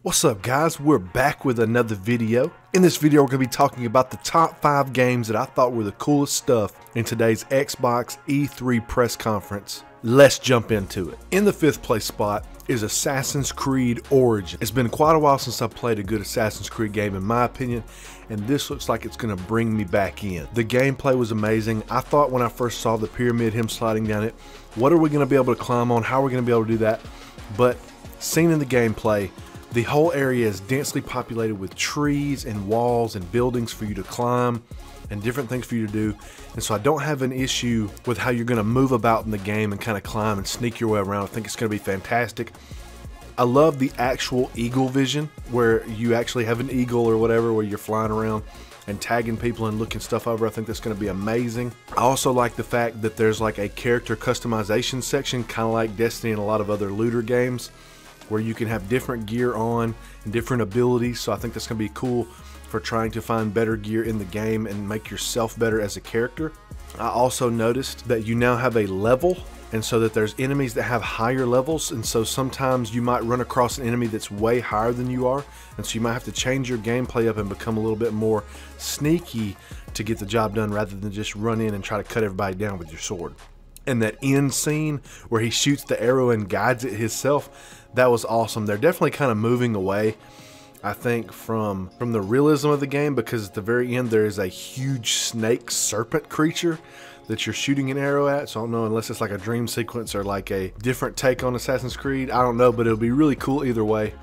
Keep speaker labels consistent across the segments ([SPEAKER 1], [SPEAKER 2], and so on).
[SPEAKER 1] What's up guys, we're back with another video. In this video we're going to be talking about the top 5 games that I thought were the coolest stuff in today's Xbox E3 press conference. Let's jump into it. In the 5th place spot is Assassin's Creed Origins. It's been quite a while since I've played a good Assassin's Creed game in my opinion, and this looks like it's going to bring me back in. The gameplay was amazing. I thought when I first saw the pyramid, him sliding down it, what are we going to be able to climb on? How are we going to be able to do that? But seen in the gameplay, the whole area is densely populated with trees and walls and buildings for you to climb and different things for you to do. And so I don't have an issue with how you're going to move about in the game and kind of climb and sneak your way around. I think it's going to be fantastic. I love the actual eagle vision where you actually have an eagle or whatever where you're flying around and tagging people and looking stuff over. I think that's going to be amazing. I also like the fact that there's like a character customization section, kind of like Destiny and a lot of other looter games, where you can have different gear on and different abilities. So I think that's going to be cool for trying to find better gear in the game and make yourself better as a character. I also noticed that you now have a level, and so that there's enemies that have higher levels, and so sometimes you might run across an enemy that's way higher than you are, and so you might have to change your gameplay up and become a little bit more sneaky to get the job done rather than just run in and try to cut everybody down with your sword. And that end scene where he shoots the arrow and guides it himself, that was awesome. They're definitely kind of moving away, I think, from the realism of the game, because at the very end there is a huge snake serpent creature that you're shooting an arrow at. So I don't know, unless it's like a dream sequence or like a different take on Assassin's Creed, I don't know, but it'll be really cool either way.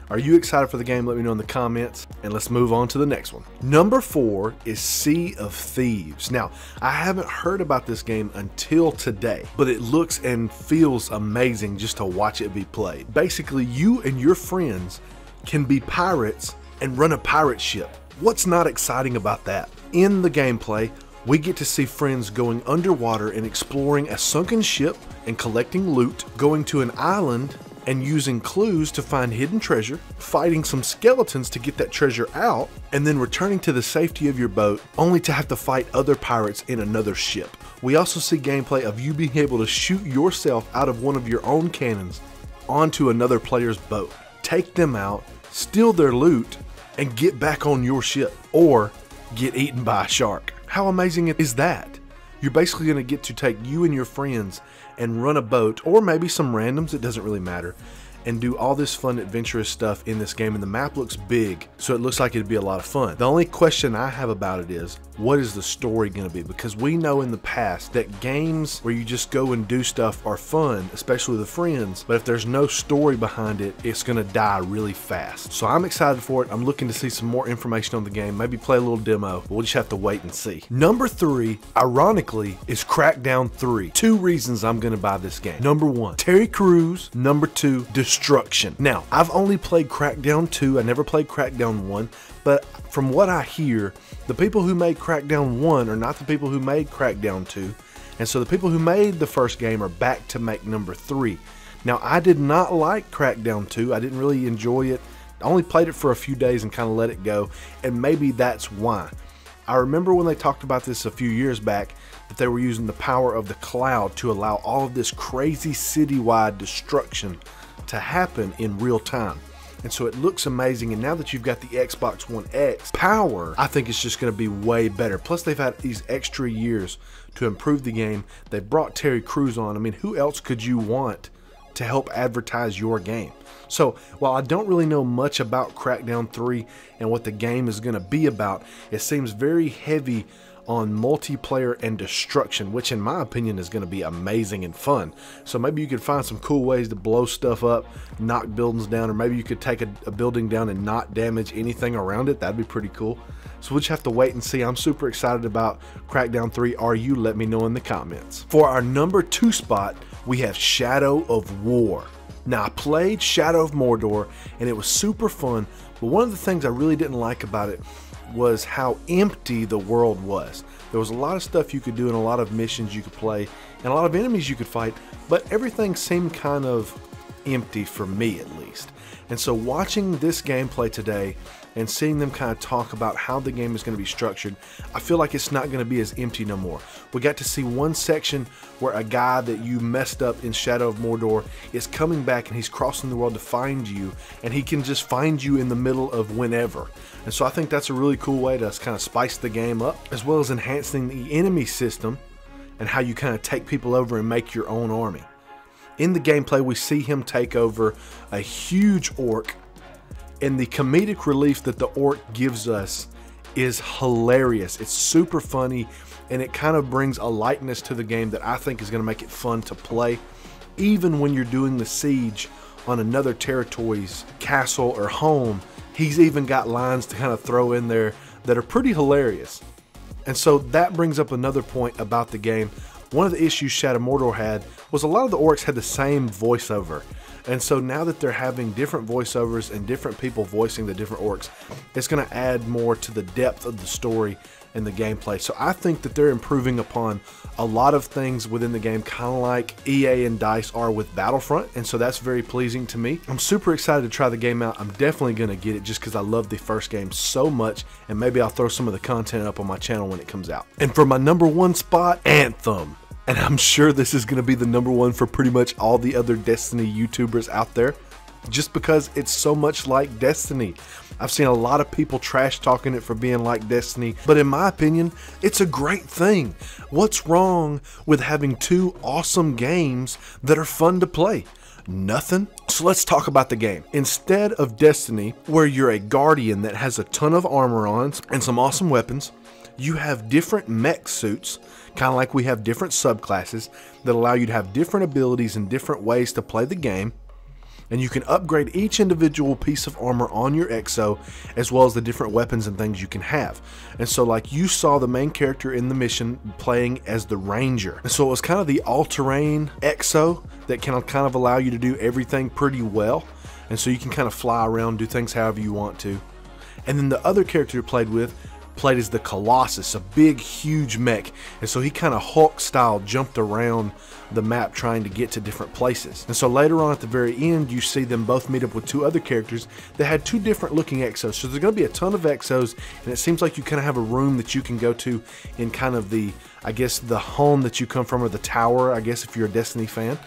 [SPEAKER 1] Are you excited for the game? Let me know in the comments, and let's move on to the next one. Number 4 is Sea of Thieves. Now, I haven't heard about this game until today, but it looks and feels amazing just to watch it be played. Basically, you and your friends can be pirates and run a pirate ship. What's not exciting about that? In the gameplay, we get to see friends going underwater and exploring a sunken ship and collecting loot, going to an island and using clues to find hidden treasure, fighting some skeletons to get that treasure out, and then returning to the safety of your boat only to have to fight other pirates in another ship. We also see gameplay of you being able to shoot yourself out of one of your own cannons onto another player's boat, take them out, steal their loot, and get back on your ship, or get eaten by a shark. How amazing is that? You're basically going to get to take you and your friends and run a boat, or maybe some randoms, it doesn't really matter, and do all this fun adventurous stuff in this game. And the map looks big, so it looks like it'd be a lot of fun. The only question I have about it is, what is the story going to be? Because we know in the past that games where you just go and do stuff are fun, especially with friends, but if there's no story behind it, it's going to die really fast. So I'm excited for it. I'm looking to see some more information on the game, maybe play a little demo. We'll just have to wait and see. Number 3, ironically, is Crackdown 3. 2 reasons I'm going to buy this game. Number 1, Terry Crews. Number 2, destruction. Now, I've only played Crackdown 2. I never played Crackdown 1, but from what I hear, the people who made Crackdown 1 are not the people who made Crackdown 2, and so the people who made the first game are back to make number 3. Now, I did not like Crackdown 2. I didn't really enjoy it. I only played it for a few days and kind of let it go, and maybe that's why. I remember when they talked about this a few years back, that they were using the power of the cloud to allow all of this crazy citywide destruction to happen in real time. And so it looks amazing, and now that you've got the Xbox One X power, I think it's just going to be way better. Plus they've had these extra years to improve the game. They brought Terry Crews on. I mean, who else could you want to help advertise your game? So while I don't really know much about Crackdown 3 and what the game is going to be about, it seems very heavy on multiplayer and destruction, which in my opinion is going to be amazing and fun. So maybe you could find some cool ways to blow stuff up, knock buildings down, or maybe you could take a building down and not damage anything around it. That'd be pretty cool. So we'll just have to wait and see. I'm super excited about Crackdown 3. Are you? Let me know in the comments. For our number 2 spot, we have Shadow of War. Now, I played Shadow of Mordor and it was super fun, but one of the things I really didn't like about it was how empty the world was. There was a lot of stuff you could do and a lot of missions you could play and a lot of enemies you could fight, but everything seemed kind of empty for me at least. And so watching this gameplay today and seeing them kind of talk about how the game is going to be structured, I feel like it's not going to be as empty no more. We got to see one section where a guy that you messed up in Shadow of Mordor is coming back, and he's crossing the world to find you, and he can just find you in the middle of whenever. And so I think that's a really cool way to kind of spice the game up, as well as enhancing the enemy system and how you kind of take people over and make your own army. In the gameplay, we see him take over a huge orc, and the comedic relief that the orc gives us is hilarious. It's super funny, and it kind of brings a lightness to the game that I think is going to make it fun to play, even when you're doing the siege on another territory's castle or home. He's even got lines to kind of throw in there that are pretty hilarious. And so that brings up another point about the game. One of the issues Shadow of Mordor had was a lot of the orcs had the same voiceover. And so now that they're having different voiceovers and different people voicing the different orcs, it's going to add more to the depth of the story and the gameplay. So I think that they're improving upon a lot of things within the game, kind of like EA and DICE are with Battlefront, and so that's very pleasing to me. I'm super excited to try the game out. I'm definitely going to get it just because I love the first game so much, and maybe I'll throw some of the content up on my channel when it comes out. And for my #1 spot, Anthem. And I'm sure this is going to be the #1 for pretty much all the other Destiny YouTubers out there, just because it's so much like Destiny. I've seen a lot of people trash talking it for being like Destiny, but in my opinion, it's a great thing. What's wrong with having two awesome games that are fun to play? Nothing. So let's talk about the game. Instead of Destiny, where you're a guardian that has a ton of armor on and some awesome weapons, you have different mech suits, kind of like we have different subclasses that allow you to have different abilities and different ways to play the game. And you can upgrade each individual piece of armor on your EXO, as well as the different weapons and things you can have. And so like you saw the main character in the mission playing as the Ranger. And so it was kind of the all-terrain EXO that can kind of allow you to do everything pretty well. And so you can kind of fly around, do things however you want to. And then the other character you played as the Colossus, a big huge mech, and so he kind of Hulk style jumped around the map trying to get to different places. And so later on at the very end, you see them both meet up with two other characters that had two different looking EXOs. So there's going to be a ton of EXOs, and it seems like you kind of have a room that you can go to in kind of the, I guess, the home that you come from, or the tower, I guess, if you're a Destiny fan.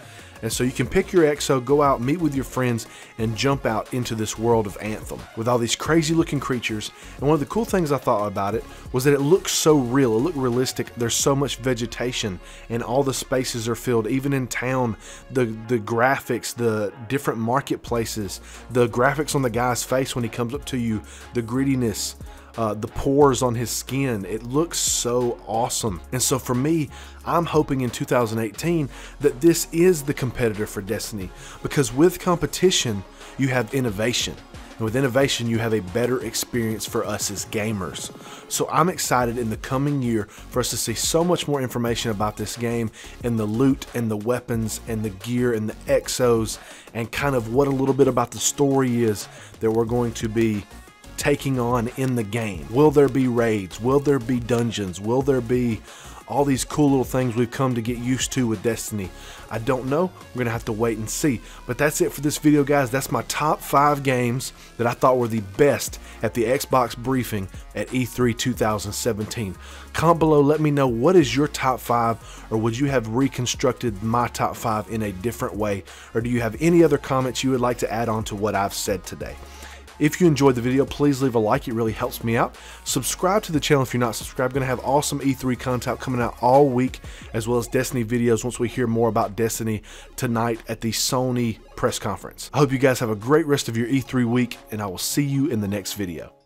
[SPEAKER 1] And so you can pick your EXO, go out, meet with your friends, and jump out into this world of Anthem with all these crazy looking creatures. And one of the cool things I thought about it was that it looks so real, it looked realistic. There's so much vegetation, and all the spaces are filled, even in town. The graphics, the different marketplaces, the graphics on the guy's face when he comes up to you, the grittiness, the pores on his skin, it looks so awesome. And so for me, I'm hoping in 2018 that this is the competitor for Destiny, because with competition you have innovation, and with innovation you have a better experience for us as gamers. So I'm excited in the coming year for us to see so much more information about this game, and the loot and the weapons and the gear and the EXOs, and kind of what a little bit about the story is that we're going to be taking on in the game. Will there be raids? Will there be dungeons? Will there be all these cool little things we've come to get used to with Destiny? I don't know. We're gonna have to wait and see. But that's it for this video, guys. That's my top 5 games that I thought were the best at the Xbox briefing at E3 2017. Comment below, let me know, what is your top 5, or would you have reconstructed my top 5 in a different way, or do you have any other comments you would like to add on to what I've said today? If you enjoyed the video, please leave a like. It really helps me out. Subscribe to the channel if you're not subscribed. Going to have awesome E3 content coming out all week, as well as Destiny videos once we hear more about Destiny tonight at the Sony press conference. I hope you guys have a great rest of your E3 week, and I will see you in the next video.